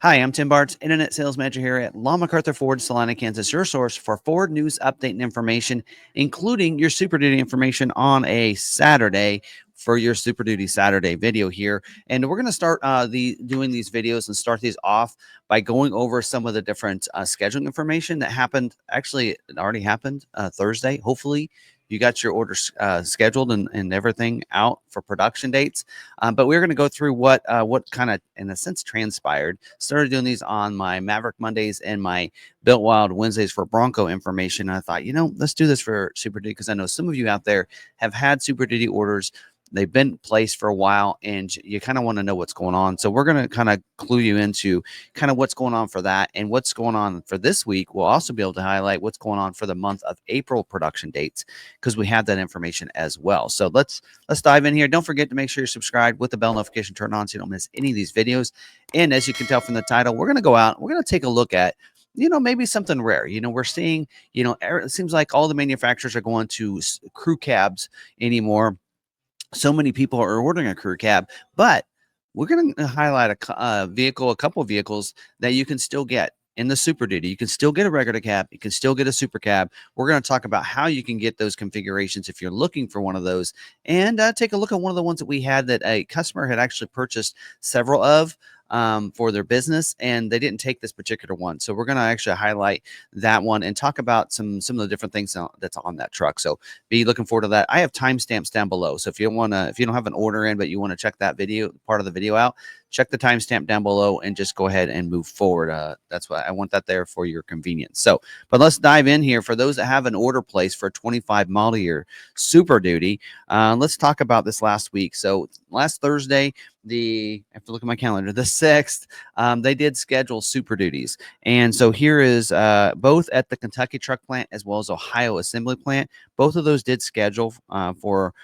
Hi, I'm Tim Bartz, Internet Sales Manager here at McArthur Ford, Salina, Kansas, your source for Ford news update and information, including your Super Duty information on a Saturday for your Super Duty Saturday video here. And we're going to start doing these videos and start these off by going over some of the different scheduling information that happened. Actually, it already happened Thursday. Hopefully, you got your orders scheduled and everything out for production dates. But we're going to go through what kind of, in a sense, transpired. Started doing these on my Maverick Mondays and my Built Wild Wednesdays for Bronco information. And I thought, let's do this for Super Duty because I know some of you out there have had Super Duty orders. They've been placed for a while and you kind of want to know what's going on. So we're going to kind of clue you into kind of what's going on for that and what's going on for this week. We'll also be able to highlight what's going on for the month of April production dates because we have that information as well. So let's dive in here. Don't forget to make sure you're subscribed with the bell notification turned on so you don't miss any of these videos. And as you can tell from the title, we're going to go out, we're going to take a look at maybe something rare. We're seeing, it seems like all the manufacturers are going to crew cabs anymore. So many people are ordering a crew cab, but we're going to highlight a couple of vehicles that you can still get in the Super Duty. You can still get a regular cab. You can still get a super cab. We're going to talk about how you can get those configurations if you're looking for one of those, and take a look at one of the ones that we had that a customer had actually purchased several of for their business, and they didn't take this particular one. So we're going to actually highlight that one and talk about some of the different things that's on that truck. So be looking forward to that. I have timestamps down below. So if you don't have an order in, but you want to check that part of the video out, check the timestamp down below and just go ahead and move forward. That's why I want that there for your convenience. So, but let's dive in here. For those that have an order placed for 25 model year Super Duty, let's talk about this last week. So last Thursday, I have to look at my calendar, the 6th, they did schedule Super Duties. And so here is both at the Kentucky truck plant as well as Ohio assembly plant. Both of those did schedule for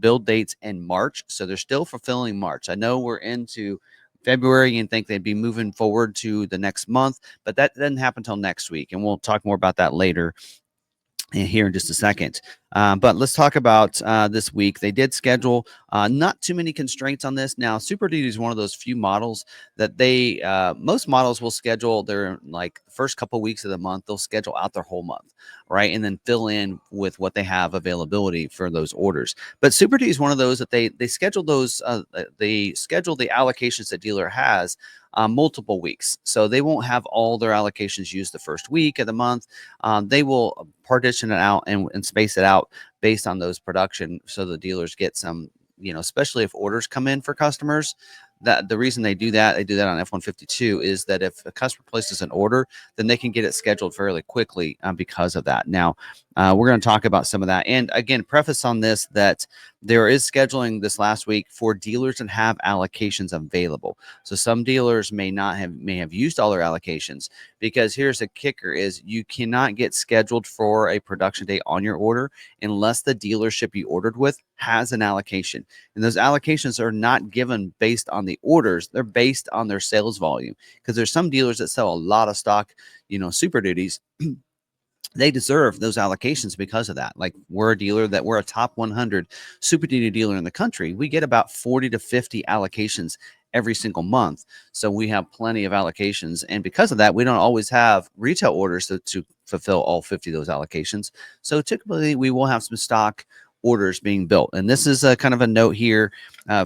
build dates in March. So they're still fulfilling March. I know we're into February and think they'd be moving forward to the next month, but that doesn't happen until next week. And we'll talk more about that later here in just a second. But let's talk about this week. They did schedule not too many constraints on this. Now, Super Duty is one of those few models that most models will schedule their like first couple weeks of the month. They'll schedule out their whole month, right? And then fill in with what they have availability for those orders. But Super Duty is one of those that they schedule those, they schedule the allocations that dealer has multiple weeks. So they won't have all their allocations used the first week of the month. They will partition it out and space it out based on those production so the dealers get some, especially if orders come in for customers. That the reason they do that on F-152 is that if a customer places an order, then they can get it scheduled fairly quickly because of that. Now, we're going to talk about some of that. And again, preface on this that there is scheduling this last week for dealers that have allocations available. So some dealers may have used all their allocations, because here's the kicker is you cannot get scheduled for a production date on your order unless the dealership you ordered with has an allocation. And those allocations are not given based on the orders. They're based on their sales volume, because there's some dealers that sell a lot of stock, Super Duties. They deserve those allocations because of that. Like we're a top 100 Super Duty dealer in the country. We get about 40 to 50 allocations every single month. So we have plenty of allocations. And because of that, we don't always have retail orders to fulfill all 50 of those allocations. So typically we will have some stock orders being built. And this is a kind of a note here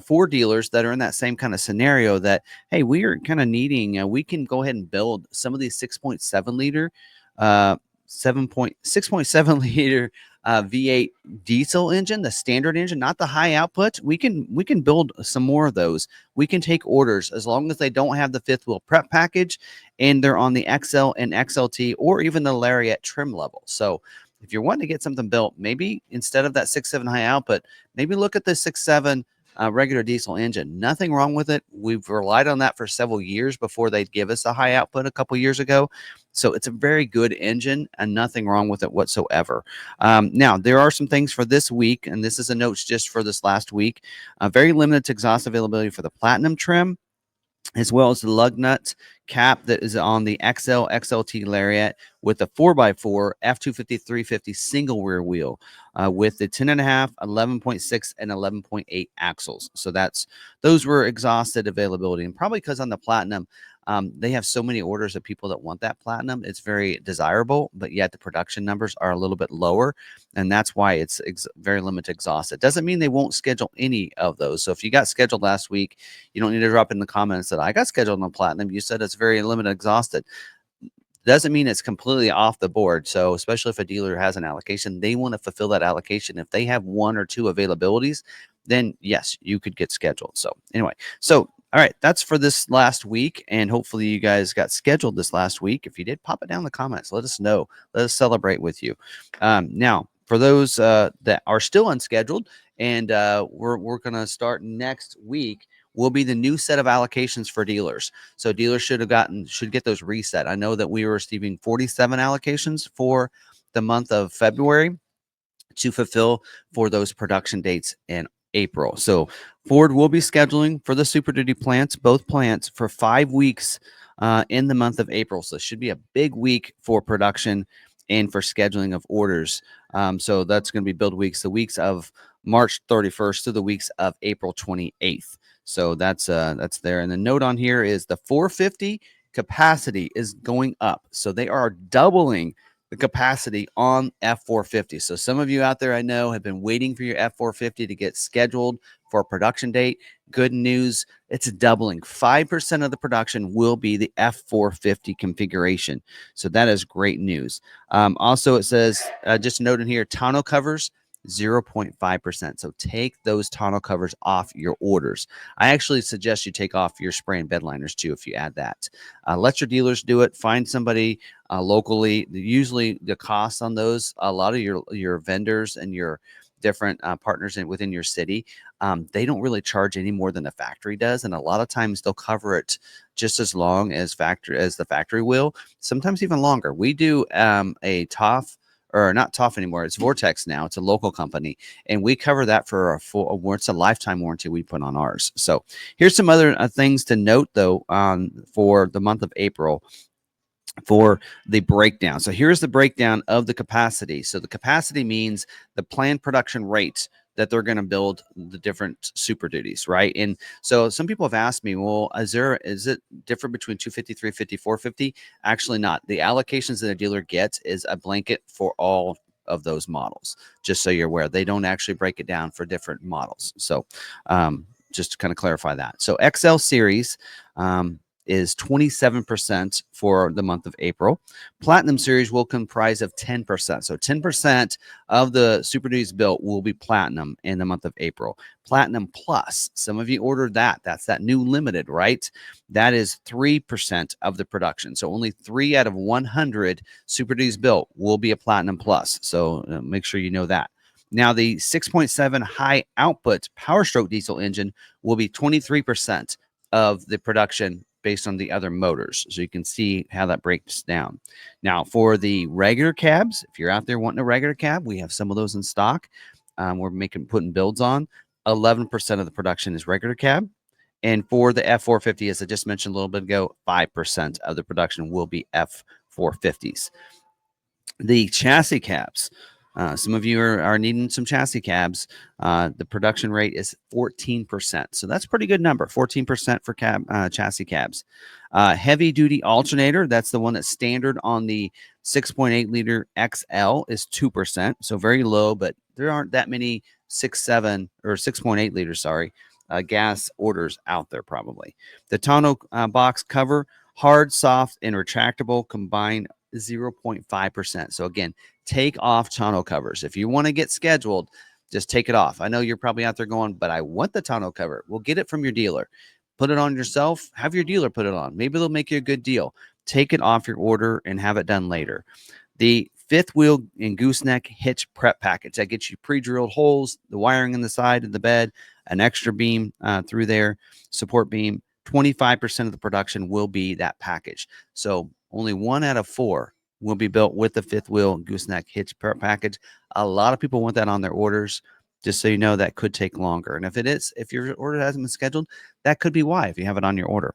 for dealers that are in that same kind of scenario that, hey, we are kind of needing, we can go ahead and build some of these 6.7 liter 6.7 liter V8 diesel engine, the standard engine, not the high output. We can build some more of those. We can take orders as long as they don't have the fifth wheel prep package and they're on the XL and XLT or even the Lariat trim level. So if you're wanting to get something built, maybe instead of that 6.7 high output, maybe look at the 6.7 regular diesel engine. Nothing wrong with it. We've relied on that for several years before they'd give us a high output a couple years ago. So it's a very good engine and nothing wrong with it whatsoever. Now, there are some things for this week, and this is a note just for this last week. Very limited exhaust availability for the Platinum trim, as well as the lug nut cap that is on the XL XLT Lariat. with a 4x4 F250 350 single rear wheel with the 10.5, 11.6, and 11.8 axles. So those were exhausted availability, and probably because on the Platinum, they have so many orders of people that want that Platinum. It's very desirable, but yet the production numbers are a little bit lower, and that's why it's very limited exhausted. Doesn't mean they won't schedule any of those. So if you got scheduled last week, you don't need to drop in the comments that I got scheduled on Platinum. You said it's very limited exhausted. Doesn't mean it's completely off the board. So especially if a dealer has an allocation, they want to fulfill that allocation. If they have one or two availabilities, then yes, you could get scheduled. So anyway, all right, that's for this last week, and hopefully you guys got scheduled this last week. If you did, pop it down in the comments. Let us know. Let us celebrate with you. Now, for those that are still unscheduled, and we're going to start next week, will be the new set of allocations for dealers. So dealers should get those reset. I know that we were receiving 47 allocations for the month of February to fulfill for those production dates in April. So Ford will be scheduling for the Super Duty plants, both plants, for 5 weeks in the month of April. So it should be a big week for production and for scheduling of orders. So that's going to be build weeks, the weeks of March 31st to the weeks of April 28th. So that's there. And the note on here is the 450 capacity is going up. So they are doubling the capacity on F450. So some of you out there I know have been waiting for your F450 to get scheduled for a production date. Good news, it's doubling. 5% of the production will be the F450 configuration. So that is great news. Also, it says, just a note in here, tonneau covers, 0.5%. So take those tonneau covers off your orders. I actually suggest you take off your spray and bed liners too if you add that. Let your dealers do it. Find somebody locally. Usually the costs on those, a lot of your vendors and your different partners within your city, they don't really charge any more than the factory does, and a lot of times they'll cover it just as long as the factory will, sometimes even longer. We do a TOF, or not TOF anymore, it's Vortex now. It's a local company, and we cover that for it's a lifetime warranty we put on ours. So here's some other things to note though for the month of April for the breakdown. So here's the breakdown of the capacity. So the capacity means the planned production rates that they're going to build the different Super Duties, right? And so some people have asked me, well, is it different between 250, 350, 450? Actually not. The allocations that a dealer gets is a blanket for all of those models, just so you're aware. They don't actually break it down for different models. So just to kind of clarify that. So XL series, is 27% for the month of April. Platinum series will comprise of 10%. So 10% of the Super Duties built will be platinum in the month of April. Platinum Plus, some of you ordered that. That's that new limited, right? That is 3% of the production. So only 3 out of 100 Super Duties built will be a Platinum Plus. So make sure you know that. Now, the 6.7 high output Power Stroke diesel engine will be 23% of the production based on the other motors. So you can see how that breaks down. Now, for the regular cabs, if you're out there wanting a regular cab, we have some of those in stock. We're putting builds on. 11% of the production is regular cab. And for the F450, as I just mentioned a little bit ago, 5% of the production will be F450s. The chassis cabs. Some of you are needing some chassis cabs. The production rate is 14%. So that's a pretty good number, 14% for chassis cabs. Heavy duty alternator, that's the one that's standard on the 6.8 liter XL, is 2%. So very low, but there aren't that many 6.8 liters, gas orders out there probably. The tonneau box cover, hard, soft, and retractable combined 0.5%. So again, take off tonneau covers. If you want to get scheduled, just take it off. I know you're probably out there going, but I want the tonneau cover. Well, get it from your dealer. Put it on yourself. Have your dealer put it on. Maybe they'll make you a good deal. Take it off your order and have it done later. The fifth wheel and gooseneck hitch prep package. That gets you pre-drilled holes, the wiring in the side of the bed, an extra beam through there, support beam. 25% of the production will be that package. So only 1 out of 4 will be built with the fifth wheel gooseneck hitch prep package. A lot of people want that on their orders. Just so you know, that could take longer. And if your order hasn't been scheduled, that could be why, if you have it on your order.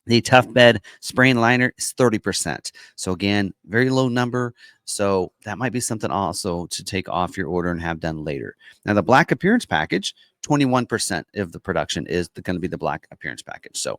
The tough bed spray and liner is 30%. So again, very low number. So that might be something also to take off your order and have done later. Now the black appearance package, 21% of the production is going to be the black appearance package. So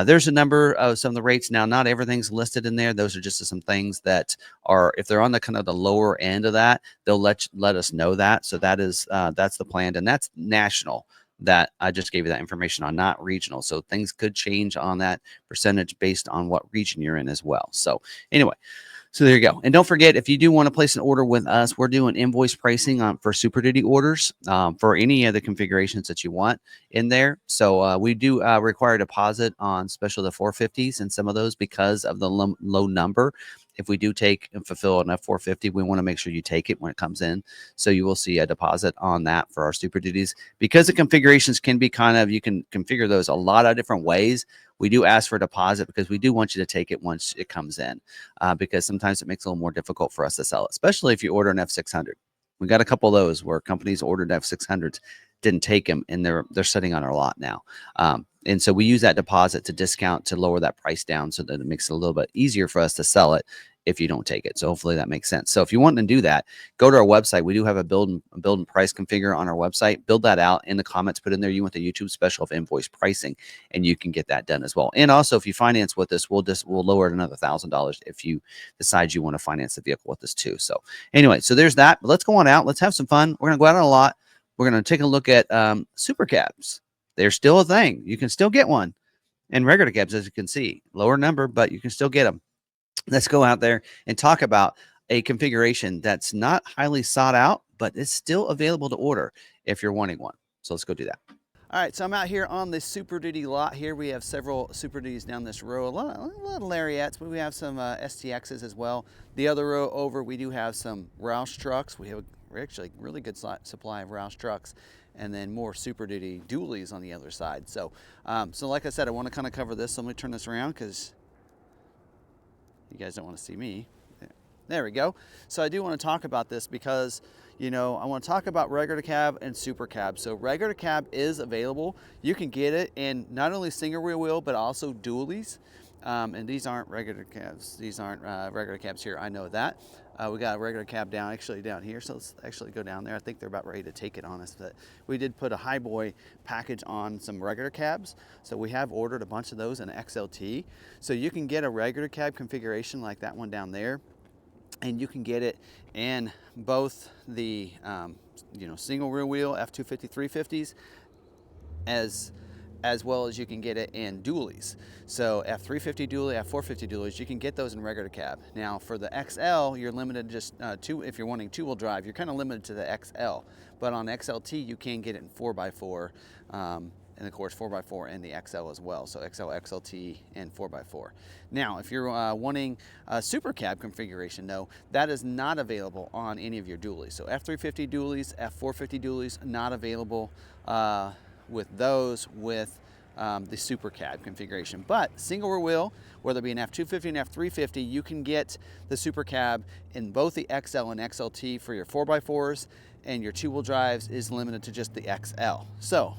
there's a number of some of the rates. Now, not everything's listed in there. Those are just some things that are, if they're on the kind of the lower end of that, they'll let us know that. So that is that's the plan, and that's national. That I just gave you that information on, not regional. So things could change on that percentage based on what region you're in as well. So anyway, so there you go. And don't forget, if you do want to place an order with us, we're doing invoice pricing on for Super Duty orders for any of the configurations that you want in there. So we do require a deposit on special the 450s and some of those because of the low number. If we do take and fulfill enough 450, we want to make sure you take it when it comes in. So you will see a deposit on that for our Super Duties. Because the configurations can be kind of, you can configure those a lot of different ways. We do ask for a deposit because we do want you to take it once it comes in, because sometimes it makes it a little more difficult for us to sell it, especially if you order an F600. We got a couple of those where companies ordered F600s, didn't take them, and they're sitting on our lot now. And so we use that deposit to discount to lower that price down so that it makes it a little bit easier for us to sell it if you don't take it. So hopefully that makes sense. So if you want to do that, go to our website. We do have a build and price configure on our website. Build that out in the comments. Put in there you want the YouTube special of invoice pricing, and you can get that done as well. And also, if you finance with us, we'll lower it another $1,000 if you decide you want to finance the vehicle with us too. So anyway, so there's that. But let's go on out. Let's have some fun. We're gonna go out on a lot. We're gonna take a look at super cabs. They're still a thing. You can still get one. And regular cabs, as you can see, lower number, but you can still get them. Let's go out there and talk about a configuration that's not highly sought out, but it's still available to order if you're wanting one. So let's go do that. All right, so I'm out here on the Super Duty lot here. We have several Super Duties down this row, a lot of Lariats, but we have some STXs as well. The other row over, we do have some Roush trucks. We have actually really good supply of Roush trucks, and then more Super Duty dualies on the other side. So, so like I said, I want to kind of cover this. So let me turn this around because you guys don't want to see me. There we go. So I do want to talk about this because, you know, I want to talk about regular cab and super cab. So regular cab is available. You can get it in not only single rear wheel, but also dualies. And these aren't regular cabs. These aren't regular cabs here. I know that. We got a regular cab down here. So let's actually go down there. I think they're about ready to take it on us. But we did put a high boy package on some regular cabs. So we have ordered a bunch of those in XLT. So you can get a regular cab configuration like that one down there. And you can get it in both the you know, single rear wheel F250 350s as well as you can get it in dualies. So F350 dually, F450 dualies, you can get those in regular cab. Now for the XL, you're limited just if you're wanting two-wheel drive, you're kind of limited to the XL. But on XLT, you can get it in 4x4, and of course 4x4 and the XL as well. So XL, XLT, and 4x4. Now, if you're wanting a super cab configuration, though, that is not available on any of your dualies. So F350 dualies, F450 dualies, not available with those with the super cab configuration. But single rear wheel, whether it be an F250 and F350, you can get the super cab in both the XL and XLT for your 4x4s, and your two-wheel drives is limited to just the XL. So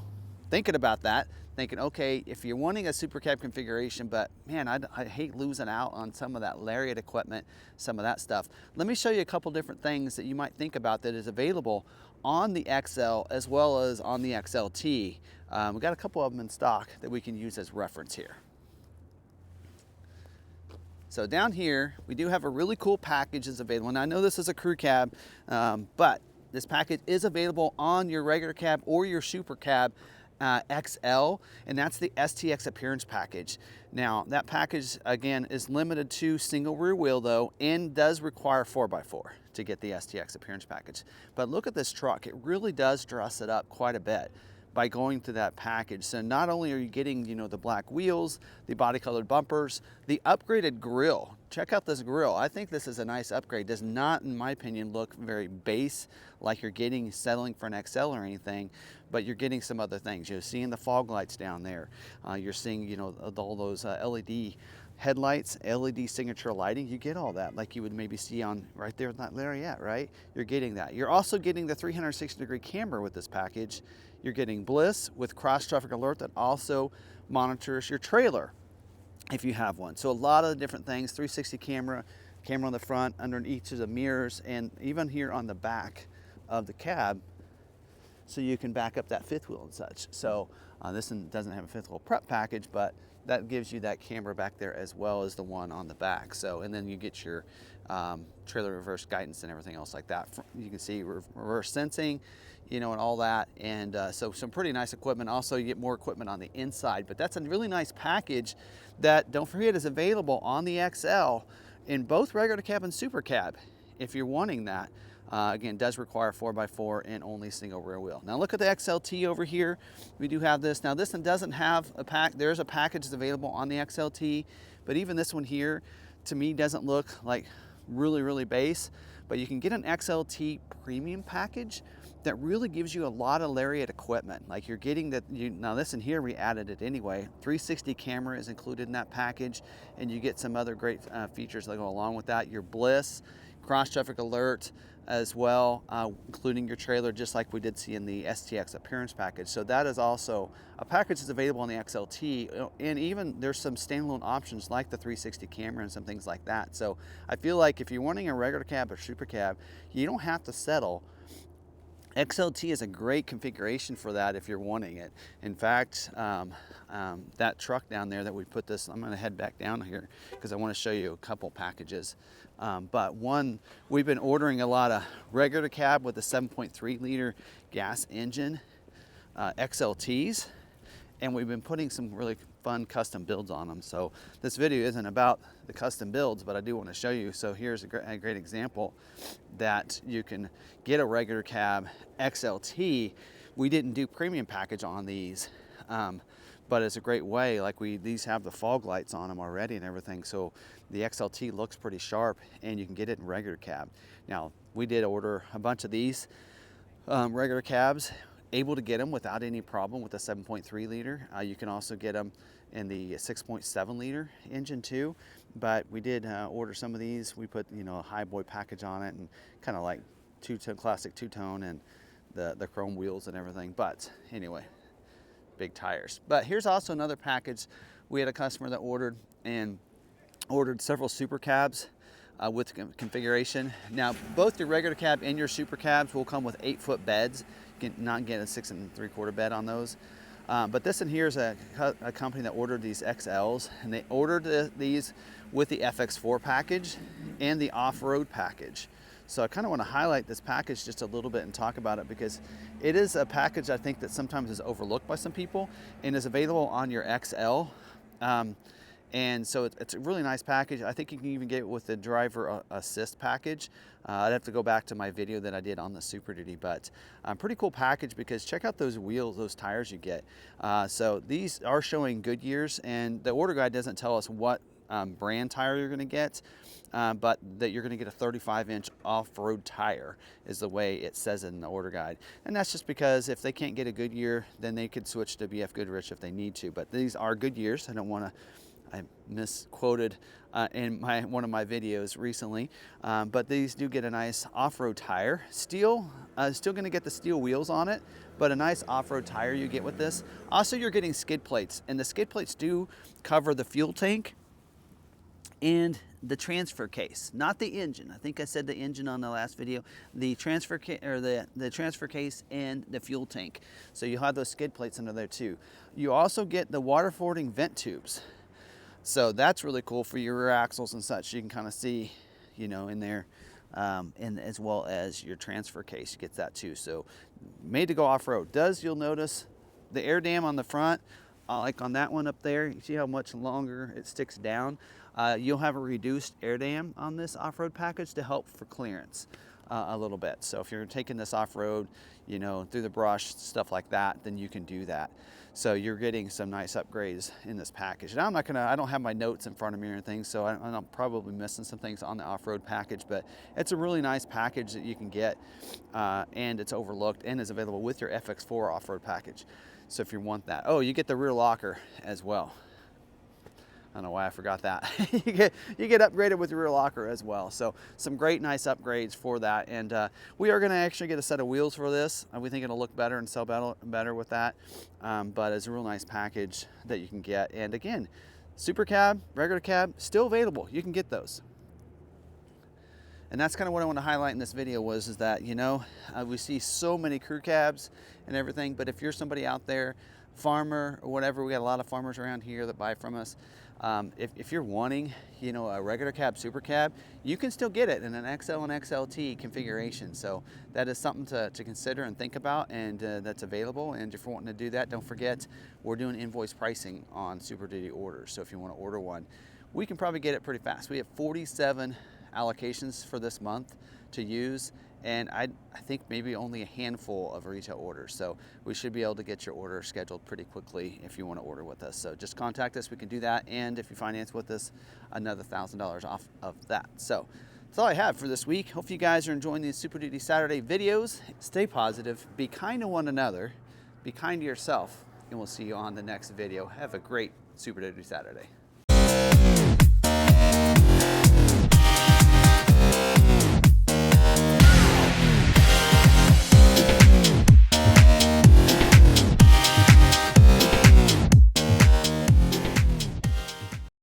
thinking about that, thinking, okay, if you're wanting a super cab configuration, but man, I hate losing out on some of that Lariat equipment, some of that stuff. Let me show you a couple different things that you might think about that is available on the XL as well as on the XLT. We've got a couple of them in stock that we can use as reference here. So down here, we do have a really cool package that's available. And I know this is a crew cab, but this package is available on your regular cab or your super cab XL, and that's the STX appearance package. Now that package again is limited to single rear wheel though, and does require 4x4 to get the STX appearance package. But look at this truck, it really does dress it up quite a bit by going to that package. So not only are you getting, you know, the black wheels, the body colored bumpers, the upgraded grille. Check out this grille. I think this is a nice upgrade. Does not, in my opinion, look very base like you're getting settling for an XL or anything, but you're getting some other things. You're seeing the fog lights down there. You're seeing, you know, all those LED headlights, LED signature lighting. You get all that like you would maybe see on right there in that Lariat, right? You're getting that. You're also getting the 360-degree camera with this package. You're getting Bliss with cross traffic alert that also monitors your trailer. if you have one. So a lot of different things, 360 camera on the front, under each of the mirrors, and even here on the back of the cab, so you can back up that fifth wheel and such. So this one doesn't have a fifth wheel prep package, but that gives you that camera back there as well as the one on the back. So, and then you get your trailer reverse guidance and everything else like that. You can see reverse sensing, you know, and all that. And so some pretty nice equipment. Also, you get more equipment on the inside, but that's a really nice package that, don't forget, is available on the XL in both regular cab and super cab if you're wanting that. Again, does require 4x4 and only single rear wheel. Now look at the XLT over here. We do have this. Now this one doesn't have a pack. There's a package that's available on the XLT, but even this one here, to me, doesn't look like really base. But you can get an XLT premium package that really gives you a lot of lariat equipment. Like you're getting that. Now this in here, we added it anyway. 360 camera is included in that package, and you get some other great features that go along with that. Your Bliss, cross traffic alert as well, including your trailer, just like we did see in the STX appearance package. So that is also a package that's available on the XLT, and even there's some standalone options like the 360 camera and some things like that. So I feel like if you're wanting a regular cab or super cab, you don't have to settle. XLT is a great configuration for that if you're wanting it. In fact, that truck down there that we put this, I'm going to head back down here because I want to show you a couple packages. But one, we've been ordering a lot of regular cab with a 7.3 liter gas engine XLTs, and we've been putting some really fun custom builds on them. So this video isn't about the custom builds, but I do want to show you. So here's a great example that you can get a regular cab XLT. We didn't do premium package on these, but it's a great way. Like these have the fog lights on them already and everything. So the XLT looks pretty sharp, and you can get it in regular cab. Now we did order a bunch of these regular cabs, able to get them without any problem with the 7.3 liter. You can also get them in the 6.7 liter engine too, but we did order some of these. We put, you know, a high boy package on it, and kind of like classic two-tone, and the chrome wheels and everything. But anyway, big tires. But here's also another package. We had a customer that ordered several super cabs with configuration. Now, both your regular cab and your super cabs will come with 8-foot beds. You can not get a 6 3/4 bed on those. But this in here is a company that ordered these XLs, and they ordered these with the FX4 package and the off-road package. So I kind of want to highlight this package just a little bit and talk about it, because it is a package I think that sometimes is overlooked by some people and is available on your XL. And so it's a really nice package. I think you can even get it with the driver assist package. I'd have to go back to my video that I did on the Super Duty, but pretty cool package, because check out those wheels, those tires you get. So these are showing Goodyears, and the order guide doesn't tell us what brand tire you're gonna get, but that you're gonna get a 35-inch off-road tire is the way it says it in the order guide. And that's just because if they can't get a Goodyear, then they could switch to BF Goodrich if they need to. But these are Goodyears. I misquoted in one of my videos recently, but these do get a nice off-road tire. Still going to get the steel wheels on it, but a nice off-road tire you get with this. Also, you're getting skid plates, and the skid plates do cover the fuel tank and the transfer case, not the engine. I think I said the engine on the last video. The transfer the transfer case and the fuel tank. So you have those skid plates under there too. You also get the water fording vent tubes. So that's really cool for your rear axles and such. You can kind of see, you know, in there, and as well as your transfer case gets that too. So made to go off-road. You'll notice the air dam on the front, like on that one up there, you see how much longer it sticks down. You'll have a reduced air dam on this off-road package to help for clearance a little bit. So if you're taking this off-road, you know, through the brush, stuff like that, then you can do that. So you're getting some nice upgrades in this package. Now I don't have my notes in front of me or anything, so I'm probably missing some things on the off-road package, but it's a really nice package that you can get, and it's overlooked and is available with your FX4 off-road package. So if you want that. Oh, you get the rear locker as well. I don't know why I forgot that. you get upgraded with your rear locker as well. So some great, nice upgrades for that. And we are going to actually get a set of wheels for this. We think it'll look better and sell better with that. But it's a real nice package that you can get. And again, Super cab, regular cab, still available. You can get those. And that's kind of what I want to highlight in this video is that, you know, we see so many crew cabs and everything, but if you're somebody out there, farmer or whatever, we got a lot of farmers around here that buy from us. If you're wanting, you know, a regular cab, super cab, you can still get it in an XL and XLT configuration. So that is something to consider and think about, and that's available. And if you're wanting to do that, don't forget, we're doing invoice pricing on Super Duty orders. So if you want to order one, we can probably get it pretty fast. We have 47 allocations for this month to use, and I think maybe only a handful of retail orders. So we should be able to get your order scheduled pretty quickly if you want to order with us. So just contact us, we can do that. And if you finance with us, another $1,000 off of that. So that's all I have for this week. Hope you guys are enjoying these Super Duty Saturday videos. Stay positive, be kind to one another, be kind to yourself, and we'll see you on the next video. Have a great Super Duty Saturday.